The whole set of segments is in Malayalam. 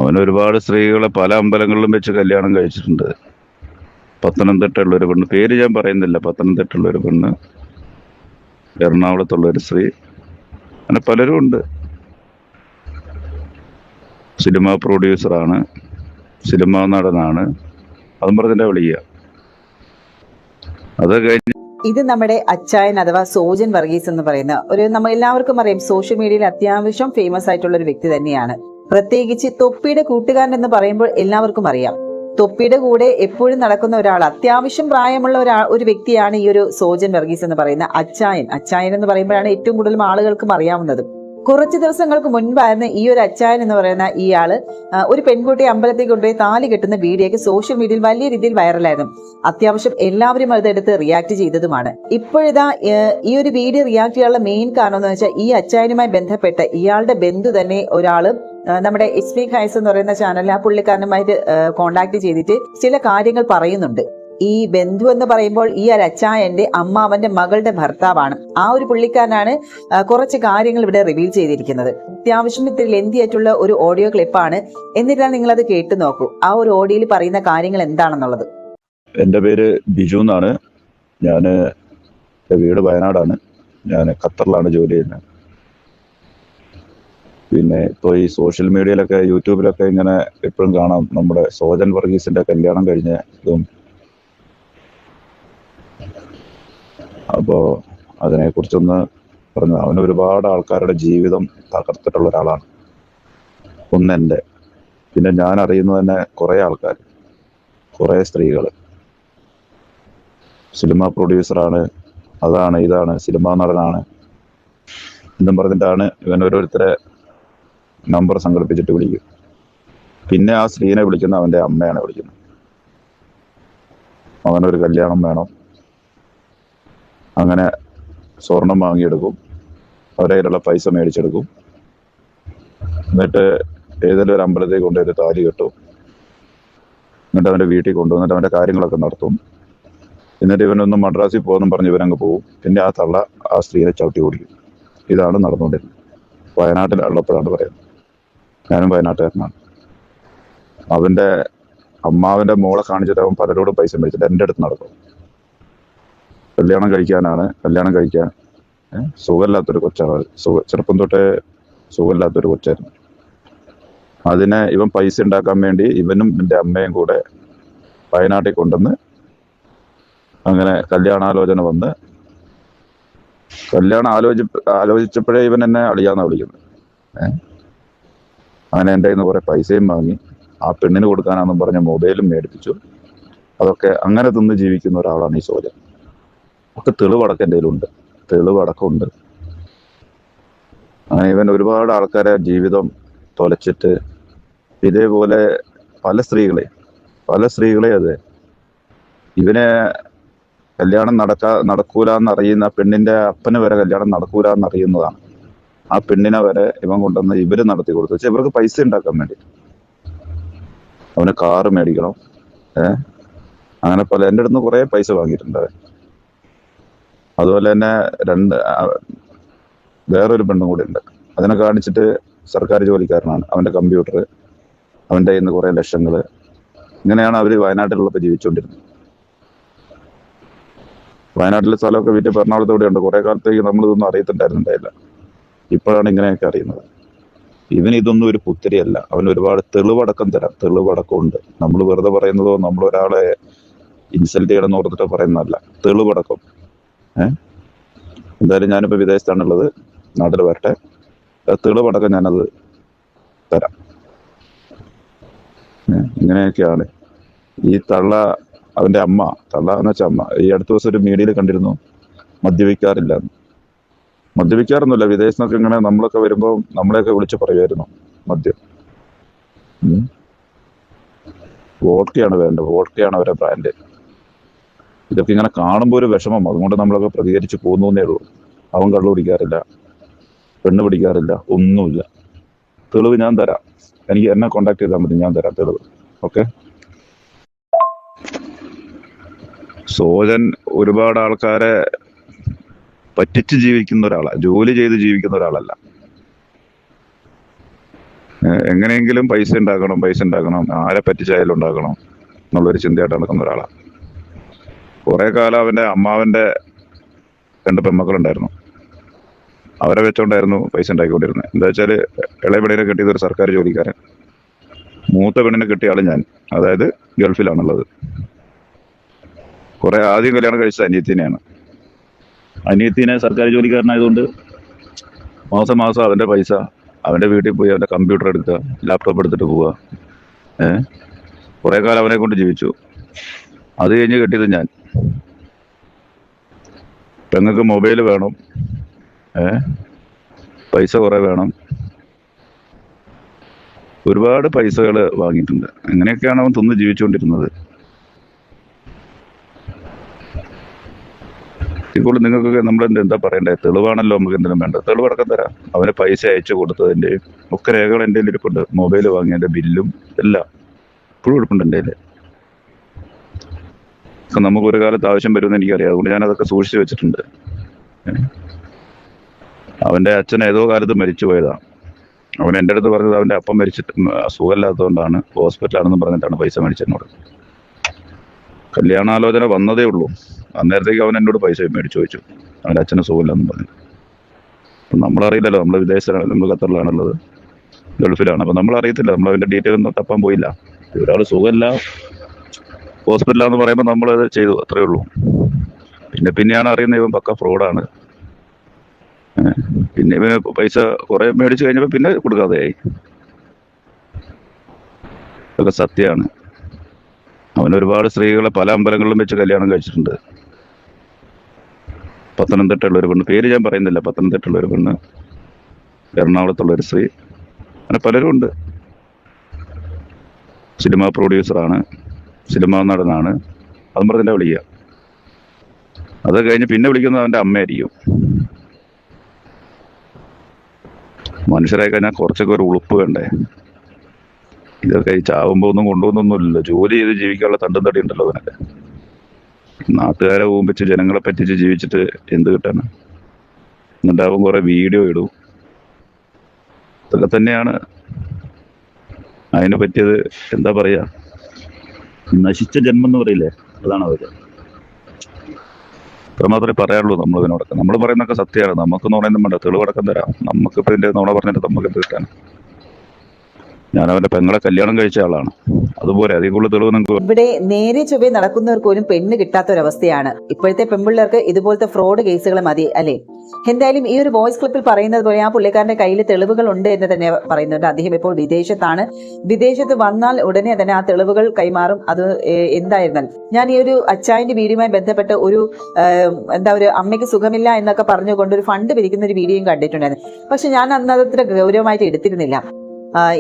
അവൻ ഒരുപാട് സ്ത്രീകളെ പല അമ്പലങ്ങളിലും വെച്ച് കല്യാണം കഴിച്ചിട്ടുണ്ട്. പത്തനംതിട്ടയുള്ള ഒരു പെണ്ണ്, പേര് ഞാൻ പറയുന്നില്ല, പത്തനംതിട്ടയുള്ള ഒരു പെണ്ണ്, എറണാകുളത്തുള്ള ഒരു സ്ത്രീ, അങ്ങനെ പലരും ഉണ്ട്. സിനിമ പ്രൊഡ്യൂസറാണ്, സിനിമാ നടനാണ്, അതും പറഞ്ഞിട്ടാ വിളിക്കുക. അത് കഴിഞ്ഞ് ഇത് നമ്മുടെ അച്ചായൻ അഥവാ സോജൻ വർഗീസ് എന്ന് പറയുന്ന നമ്മൾ എല്ലാവർക്കും അറിയാം, സോഷ്യൽ മീഡിയയിൽ അത്യാവശ്യം ഫേമസ് ആയിട്ടുള്ള ഒരു വ്യക്തി തന്നെയാണ്. പ്രത്യേകിച്ച് തൊപ്പിയുടെ കൂട്ടുകാരൻ എന്ന് പറയുമ്പോൾ എല്ലാവർക്കും അറിയാം. തൊപ്പിയുടെ കൂടെ എപ്പോഴും നടക്കുന്ന ഒരാൾ, അത്യാവശ്യം പ്രായമുള്ള ഒരു വ്യക്തിയാണ് ഈ ഒരു സോജൻ വർഗീസ് എന്ന് പറയുന്ന അച്ചായൻ എന്ന് പറയുമ്പോഴാണ് ഏറ്റവും കൂടുതൽ ആളുകൾക്കും അറിയാവുന്നത്. കുറച്ച് ദിവസങ്ങൾക്ക് മുൻപായിരുന്നു ഈ ഒരു അച്ചായൻ എന്ന് പറയുന്ന ഇയാള് ഒരു പെൺകുട്ടിയെ അമ്പലത്തിൽ കൊണ്ടുപോയി താലി കെട്ടുന്ന വീഡിയോയ്ക്ക് സോഷ്യൽ മീഡിയയിൽ വലിയ രീതിയിൽ വൈറലായിരുന്നു. അത്യാവശ്യം എല്ലാവരും അതെടുത്ത് റിയാക്ട് ചെയ്തതുമാണ്. ഇപ്പോഴിതാ ഈ ഒരു വീഡിയോ റിയാക്ട് ചെയ്യാനുള്ള മെയിൻ കാരണം എന്ന് വെച്ചാൽ, ഈ അച്ചായനുമായി ബന്ധപ്പെട്ട് ഇയാളുടെ ബന്ധു തന്നെ ഒരാള് നമ്മുടെ എസ് ഹൈസ് എന്ന് പറയുന്ന ചാനലിൽ ആ പുള്ളിക്കാരനുമായിട്ട് കോണ്ടാക്ട് ചെയ്തിട്ട് ചില കാര്യങ്ങൾ പറയുന്നുണ്ട്. ഈ ബന്ധു എന്ന് പറയുമ്പോൾ ഈ ഒരു അച്ചായന്റെ അമ്മാവന്റെ മകളുടെ ഭർത്താവാണ്. ആ ഒരു പുള്ളിക്കാരനാണ് കുറച്ച് കാര്യങ്ങൾ ഇവിടെ റിവീൽ ചെയ്തിരിക്കുന്നത്. അത്യാവശ്യം ഇത്തിരി ലെന്തി ആയിട്ടുള്ള ഒരു ഓഡിയോ ക്ലിപ്പാണ്. എന്നിട്ടാണ് നിങ്ങൾ അത് കേട്ടു നോക്കൂ, ആ ഒരു ഓഡിയോയിൽ പറയുന്ന കാര്യങ്ങൾ എന്താണെന്നുള്ളത്. എൻ്റെ പേര് ബിജു എന്നാണ്. എൻ്റെ വീട് വയനാടാണ്. ഞാൻ ഖത്തറിലാണ് ജോലി ചെയ്യുന്നത്. പിന്നെ ഇപ്പോൾ ഈ സോഷ്യൽ മീഡിയയിലൊക്കെ യൂട്യൂബിലൊക്കെ ഇങ്ങനെ എപ്പോഴും കാണാം നമ്മുടെ സോജൻ വർഗീസിന്റെ കല്യാണം കഴിഞ്ഞ ഇതും. അപ്പോൾ അതിനെക്കുറിച്ചൊന്ന് പറഞ്ഞു. അവന് ഒരുപാട് ആൾക്കാരുടെ ജീവിതം തകർത്തിട്ടുള്ള ഒരാളാണ്. ഒന്നെൻ്റെ, പിന്നെ ഞാൻ അറിയുന്നത് തന്നെ കുറേ ആൾക്കാർ, കുറേ സ്ത്രീകൾ. സിനിമ പ്രൊഡ്യൂസറാണ്, അതാണ് ഇതാണ്, സിനിമാ നടനാണ് എന്നും പറഞ്ഞിട്ടാണ് ഇവൻ ഓരോരുത്തരെ നമ്പർ സംഘടിപ്പിച്ചിട്ട് വിളിക്കും. പിന്നെ ആ സ്ത്രീനെ വിളിക്കുന്ന അവൻ്റെ അമ്മയാണ് വിളിക്കുന്നത്. അവനൊരു കല്യാണം വേണം, അങ്ങനെ സ്വർണം വാങ്ങിയെടുക്കും, അവരുടെ കയ്യിലുള്ള പൈസ മേടിച്ചെടുക്കും, എന്നിട്ട് ഏതെങ്കിലും ഒരു അമ്പലത്തിൽ കൊണ്ടുപോയി താലി കെട്ടും, എന്നിട്ട് അവൻ്റെ വീട്ടിൽ കൊണ്ടുവന്നിട്ട് അവൻ്റെ കാര്യങ്ങളൊക്കെ നടത്തും. എന്നിട്ട് ഇവനൊന്ന് മദ്രാസിൽ പോകുമെന്നും പറഞ്ഞ് ഇവനങ്ങ് പോകും. പിന്നെ ആ തള്ള ആ സ്ത്രീയെ ചവിട്ടി ഓടിക്കും. ഇതാണ് നടന്നുകൊണ്ടിരുന്നത്. വയനാട്ടിലുള്ളപ്പോഴാണ് പറയുന്നത്. ഞാനും വയനാട്ടുകാരനാണ്. അവൻ്റെ അമ്മാവൻ്റെ മോളെ കാണിച്ചിട്ട് അവൻ പലരോടും പൈസ മേടിച്ചിട്ട് എൻ്റെ അടുത്ത് നടക്കും. കല്യാണം കഴിക്കാൻ സുഖമില്ലാത്തൊരു കൊച്ചാണ്. ചെറുപ്പം തൊട്ടേ സുഖമില്ലാത്തൊരു കൊച്ചായിരുന്നു. അതിനെ ഇവൻ പൈസ ഉണ്ടാക്കാൻ വേണ്ടി ഇവനും എൻ്റെ അമ്മയും കൂടെ വയനാട്ടിൽ കൊണ്ടുവന്ന് അങ്ങനെ കല്യാണാലോചന വന്ന്, കല്യാണം ആലോചിച്ചപ്പോഴേ ഇവൻ എന്നെ അളിയാന്നാ വിളിക്കുന്നത്. അങ്ങനെ എൻ്റെ കയ്യിൽ നിന്ന് കുറേ പൈസയും വാങ്ങി, ആ പെണ്ണിന് കൊടുക്കാനാണെന്നും പറഞ്ഞ് മൊബൈലും മേടിപ്പിച്ചു. അതൊക്കെ അങ്ങനെ തിന്ന് ജീവിക്കുന്ന ഒരാളാണ് ഈ സോജൻ. ഒക്കെ തെളിവടക്കം എൻ്റെ കയ്യിലുണ്ട്, തെളിവടക്കമുണ്ട്. അങ്ങനെ ഇവൻ ഒരുപാട് ആൾക്കാരെ ജീവിതം തൊലച്ചിട്ട് ഇതേപോലെ പല സ്ത്രീകളെ അതെ ഇവനെ കല്യാണം നടക്കൂലെന്നറിയുന്ന പെണ്ണിന്റെ അപ്പന് വരെ കല്യാണം നടക്കൂലെന്നറിയുന്നതാണ്. ആ പെണ്ണിനെ വരെ ഇവൻ കൊണ്ടുവന്ന് ഇവര് നടത്തി കൊടുത്തു. വെച്ചാൽ ഇവർക്ക് പൈസ ഉണ്ടാക്കാൻ വേണ്ടി. അവന് കാറ് മേടിക്കണം, അങ്ങനെ പല എൻ്റെ അടുത്ത് കുറേ പൈസ വാങ്ങിയിട്ടുണ്ട്. അതുപോലെ തന്നെ വേറൊരു പെണ്ണും കൂടി ഉണ്ട്. അതിനെ കാണിച്ചിട്ട് സർക്കാർ ജോലിക്കാരനാണ്, അവൻ്റെ കമ്പ്യൂട്ടർ, അവൻ്റെ കയ്യിൽ നിന്ന് കുറേ ലക്ഷങ്ങൾ. ഇങ്ങനെയാണ് അവർ വയനാട്ടിലുള്ളപ്പോൾ ജീവിച്ചുകൊണ്ടിരുന്നത്. വയനാട്ടിലെ സ്ഥലമൊക്കെ വിറ്റ് എറണാകുളത്തോടെ ഉണ്ട്. കുറേ കാലത്തേക്ക് നമ്മളിതൊന്നും അറിയത്തുണ്ടായിരുന്നുണ്ടായില്ല. ഇപ്പോഴാണ് ഇങ്ങനെയൊക്കെ അറിയുന്നത്. ഇവനിതൊന്നും ഒരു പുത്തിരിയല്ല. അവൻ ഒരുപാട് തെളിവടക്കം ഉണ്ട്. നമ്മൾ വെറുതെ പറയുന്നതോ നമ്മളൊരാളെ ഇൻസൾട്ട് ചെയ്യണമെന്ന് ഓർത്തിട്ടോ പറയുന്നതല്ല. തെളിവടക്കം. എന്തായാലും ഞാനിപ്പോൾ വിദേശത്താണുള്ളത്, നാട്ടിൽ വരട്ടെ, തെളിവടക്കം ഞാനത് തരാം. ഇങ്ങനെയൊക്കെയാണ് ഈ തള്ള. അവൻ്റെ അമ്മ, തള്ള എന്ന് വെച്ചാൽ അമ്മ, ഈ അടുത്ത ദിവസം ഒരു മീഡിയയിൽ കണ്ടിരുന്നു മദ്യപിക്കാറൊന്നുമില്ല. വിദേശത്ത് നിന്നൊക്കെ ഇങ്ങനെ നമ്മളൊക്കെ വരുമ്പോൾ നമ്മളെയൊക്കെ വിളിച്ച് പറയുമായിരുന്നു മദ്യം. വോഡ്കയാണ് വേണ്ടത്, വോഡ്കയാണ് അവരുടെ ബ്രാൻഡ്. ഇതൊക്കെ ഇങ്ങനെ കാണുമ്പോൾ ഒരു വിഷമം, അതുകൊണ്ട് നമ്മളൊക്കെ പ്രതികരിച്ച് പോകുന്നേ ഉള്ളൂ. അവൻ കള്ളു പിടിക്കാറില്ല, പെണ്ണ് പിടിക്കാറില്ല, ഒന്നുമില്ല. തെളിവ് ഞാൻ തരാം. എന്നെ കോണ്ടാക്ട് ചെയ്താൽ മതി, ഞാൻ തരാം തെളിവ്. ഓക്കെ. സോജൻ ഒരുപാട് ആൾക്കാരെ പറ്റിച്ച് ജീവിക്കുന്ന ഒരാളാണ്, ജോലി ചെയ്ത് ജീവിക്കുന്ന ഒരാളല്ല. എങ്ങനെയെങ്കിലും പൈസ ഉണ്ടാക്കണം, ആരെ പറ്റിച്ചായാലും ഉണ്ടാക്കണം എന്നുള്ളൊരു ചിന്തയായിട്ട് നടക്കുന്ന ഒരാളാണ്. കുറെ കാലം അവന്റെ അമ്മാവന്റെ 2 പെൺമക്കളുണ്ടായിരുന്നു. അവരെ വെച്ചോണ്ടായിരുന്നു പൈസ ഉണ്ടാക്കിക്കൊണ്ടിരുന്നത്. എന്താ വെച്ചാൽ ഇളയ പെണ്ണിനെ കിട്ടിയത് ഒരു സർക്കാർ ജോലിക്കാരൻ, മൂത്ത പെണ്ണിനെ കിട്ടിയ ആള് ഞാൻ, അതായത് ഗൾഫിലാണുള്ളത്. ആദ്യം കല്യാണം കഴിച്ചത് അനിയത്തിനെയാണ്. അനിയത്തിനെ സർക്കാർ ജോലിക്കാരനായതുകൊണ്ട് മാസം മാസം അവന്റെ പൈസ അവന്റെ വീട്ടിൽ പോയി അവന്റെ കമ്പ്യൂട്ടർ എടുക്കുക, ലാപ്ടോപ്പ് എടുത്തിട്ട് പോവുക. കുറെ കാലം അവനെ കൊണ്ട് ജീവിച്ചു. അത് കഴിഞ്ഞ് കെട്ടിയത് ഞാൻ. പെങ്ങൾക്ക് മൊബൈൽ വേണം, പൈസ കുറെ വേണം, ഒരുപാട് പൈസകൾ വാങ്ങിയിട്ടുണ്ട്. അങ്ങനെയൊക്കെയാണ് അവൻ തിന്ന് ജീവിച്ചുകൊണ്ടിരുന്നത്. ഇപ്പോൾ നിങ്ങൾക്കൊക്കെ നമ്മൾ എന്താ പറയണ്ടേ? തെളിവാണല്ലോ നമുക്ക് എന്തിനും വേണ്ടത്. തെളിവടക്കം തരാം. അവന് പൈസ അയച്ചു കൊടുത്തതിൻ്റെയും ഒക്കെ രേഖകൾ എൻ്റെ ഇരിപ്പുണ്ട്. മൊബൈൽ വാങ്ങിയതിൻ്റെ ബില്ലും എല്ലാം ഇപ്പോഴും ഇരിപ്പുണ്ട് എൻ്റെ കയ്യിൽ. നമുക്ക് ഒരു കാലത്ത് ആവശ്യം വരുമെന്ന് എനിക്കറിയാം. അതുകൊണ്ട് ഞാനതൊക്കെ സൂക്ഷിച്ചു വെച്ചിട്ടുണ്ട്. അവൻ്റെ അച്ഛൻ ഏതോ കാലത്ത് മരിച്ചു പോയതാണ്. അവൻ എൻ്റെ അടുത്ത് പറഞ്ഞത് അവൻ്റെ അപ്പം മരിച്ചിട്ട് സുഖമില്ലാത്തതുകൊണ്ടാണ്, ഹോസ്പിറ്റലാണെന്ന് പറഞ്ഞിട്ടാണ് പൈസ മേടിച്ചെന്നോട്. കല്യാണാലോചന വന്നതേ ഉള്ളൂ, അന്നേരത്തേക്ക് അവൻ എന്നോട് പൈസ മേടിച്ചു ചോദിച്ചു, അവൻ്റെ അച്ഛന് സുഖമില്ലെന്ന് പറഞ്ഞു. അപ്പം നമ്മളറിയില്ലല്ലോ, നമ്മൾ വിദേശത്താണ്, നമ്മൾ ഖത്തറിലാണുള്ളത്, ഗൾഫിലാണ്. അപ്പം നമ്മളറിയത്തില്ല, നമ്മൾ അതിൻ്റെ ഡീറ്റെയിൽ ഒന്നും തപ്പാൻ പോയില്ല. ഒരാൾ സുഖമില്ല, ഹോസ്പിറ്റലാന്ന് പറയുമ്പോൾ നമ്മളത് ചെയ്തു, അത്രയേ ഉള്ളൂ. പിന്നെയാണ് അറിയുന്നത് ഇവൻ പക്ക ഫ്രോഡാണ്. പിന്നെ ഇവന് പൈസ കുറെ മേടിച്ചു കഴിഞ്ഞപ്പോൾ പിന്നെ കൊടുക്കാതെയായി. അതൊക്കെ സത്യമാണ്. അവൻ ഒരുപാട് സ്ത്രീകളെ പല അമ്പലങ്ങളിലും വെച്ച് കല്യാണം കഴിച്ചിട്ടുണ്ട്. പത്തനംതിട്ടയുള്ള ഒരു പെണ്ണ്, പേര് ഞാൻ പറയുന്നില്ല, പത്തനംതിട്ടയുള്ള ഒരു പെണ്ണ്, എറണാകുളത്തുള്ള ഒരു സ്ത്രീ, അങ്ങനെ പലരും ഉണ്ട്. സിനിമ പ്രൊഡ്യൂസറാണ്, സിനിമാ നടനാണ്, അതും പറഞ്ഞില്ല വിളിക്കുക. അത് കഴിഞ്ഞ് പിന്നെ വിളിക്കുന്നത് അവൻ്റെ അമ്മയായിരിക്കും. മനുഷ്യരായി കഴിഞ്ഞാൽ കുറച്ചൊക്കെ ഒരു ഉളുപ്പ് വേണ്ടേ? ഇതൊക്കെ ഈ ചാവുമ്പോൾ ഒന്നും കൊണ്ടുപോകുന്നൊന്നുമില്ലല്ലോ. ജോലി ചെയ്ത് ജീവിക്കാനുള്ള തണ്ടും തടി ഉണ്ടല്ലോ അതിനൊക്കെ. നാട്ടുകാരെ ഊമ്പിച്ച് ജനങ്ങളെ പറ്റിച്ച് ജീവിച്ചിട്ട് എന്ത് കിട്ടാണ്? എന്നിട്ടാവും കുറെ വീഡിയോ ഇടും. ഇതൊക്കെ തന്നെയാണ് അതിന് പറ്റിയത്. എന്താ പറയാ, നശിച്ച ജന്മം എന്ന് പറയില്ലേ, അതാണ് അവര്. അത്ര മാത്രമേ പറയാനുള്ളൂ നമ്മൾ ഇതിനോടൊക്കെ. നമ്മൾ പറയുന്നതൊക്കെ സത്യമാണ്. നമുക്ക് നുണയൊന്നും വേണ്ട, തെളിവടക്കം തരാം. നമുക്കിപ്പോൾ ഇതിൻ്റെ നുണ പറഞ്ഞിട്ട് നമുക്ക് എന്ത് കിട്ടാൻ? ഞാൻ അവന്റെ പെങ്ങളെ കല്യാണം കഴിച്ച ആളാണ്, അതുപോലെ അതിൽ കൂടുതൽ തെളിവ് നിങ്ങൾക്ക്. ഇവിടെ നേരെ ചൊവ്വേ നടക്കുന്നവർക്ക് പോലും പെണ്ണ് കിട്ടാത്തൊരവസ്ഥയാണ്. ഇപ്പോഴത്തെ പെൺപിള്ളേർക്ക് ഇതുപോലത്തെ ഫ്രോഡ് കേസുകൾ മതി അല്ലേ? എന്തായാലും ഈ ഒരു വോയിസ് ക്ലിപ്പിൽ പറയുന്നത് പോലെ ആ പുള്ളിക്കാരന്റെ കയ്യിൽ തെളിവുകൾ ഉണ്ട് എന്ന് തന്നെ പറയുന്നുണ്ട്. അദ്ദേഹം ഇപ്പോൾ വിദേശത്താണ്. വിദേശത്ത് വന്നാൽ ഉടനെ തന്നെ ആ തെളിവുകൾ കൈമാറും. അത് എന്തായിരുന്നാലും ഞാൻ ഈ ഒരു അച്ചായന്റെ വീഡിയോയുമായി ബന്ധപ്പെട്ട് ഒരു ഒരു അമ്മയ്ക്ക് സുഖമില്ല എന്നൊക്കെ പറഞ്ഞുകൊണ്ട് ഒരു ഫണ്ട് പിരിക്കുന്ന ഒരു വീഡിയോയും കണ്ടിട്ടുണ്ടായിരുന്നു. പക്ഷെ ഞാൻ അന്ന് അതത്ര ഗൗരവമായിട്ട് എടുത്തിരുന്നില്ല.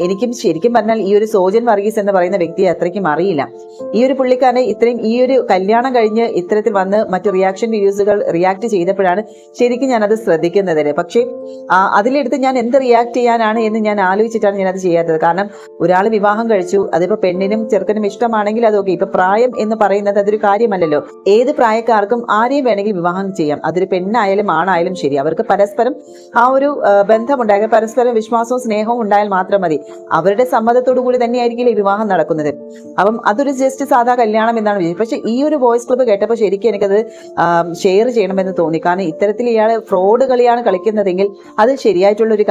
എനിക്കും ശരിക്കും പറഞ്ഞാൽ ഈ ഒരു സോജൻ വർഗീസ് എന്ന് പറയുന്ന വ്യക്തിയെ അത്രയ്ക്കും അറിയില്ല. ഈ ഒരു പുള്ളിക്കാരനെ ഈ ഒരു കല്യാണം കഴിഞ്ഞ് ഇത്തരത്തിൽ വന്ന് മറ്റു റിയാക്ഷൻ വീഡിയോസുകൾ റിയാക്ട് ചെയ്തപ്പോഴാണ് ശരിക്കും ഞാനത് ശ്രദ്ധിക്കുന്നത്. പക്ഷേ അതിലെടുത്ത് ഞാൻ എന്ത് റിയാക്ട് ചെയ്യാനാണ് എന്ന് ഞാൻ ആലോചിച്ചിട്ടാണ് ഞാനത് ചെയ്യാത്തത്. കാരണം ഒരാൾ വിവാഹം കഴിച്ചു, അതിപ്പോ പെണ്ണിനും ചെറുക്കനും ഇഷ്ടമാണെങ്കിൽ അതൊക്കെ. ഇപ്പൊ പ്രായം എന്ന് പറയുന്നത് അതൊരു കാര്യമല്ലല്ലോ. ഏത് പ്രായക്കാർക്കും ആരെയും വേണമെങ്കിൽ വിവാഹം ചെയ്യാം. അതൊരു പെണ്ണായാലും ആണായാലും ശരി. അവർക്ക് പരസ്പരം ആ ഒരു ബന്ധമുണ്ടായാൽ, പരസ്പരം വിശ്വാസവും സ്നേഹവും ഉണ്ടായാൽ മാത്രം മതി. അവരുടെ സമ്മതത്തോടു കൂടി തന്നെയായിരിക്കും ഈ വിവാഹം നടക്കുന്നത്. അപ്പം അതൊരു ജസ്റ്റ് സാധാ കല്യാണം എന്നാണ് വിചാരിച്ചത്. പക്ഷെ ഈ ഒരു വോയിസ് ക്ലിപ്പ് കേട്ടപ്പോൾ ശരിക്കും എനിക്കത് ഷെയർ ചെയ്യണമെന്ന് തോന്നി. കാരണം ഇത്തരത്തിൽ ഇയാൾ ഫ്രോഡ് കളിയാണ് കളിക്കുന്നതെങ്കിൽ അത് ശരിയായിട്ടുള്ള ഒരു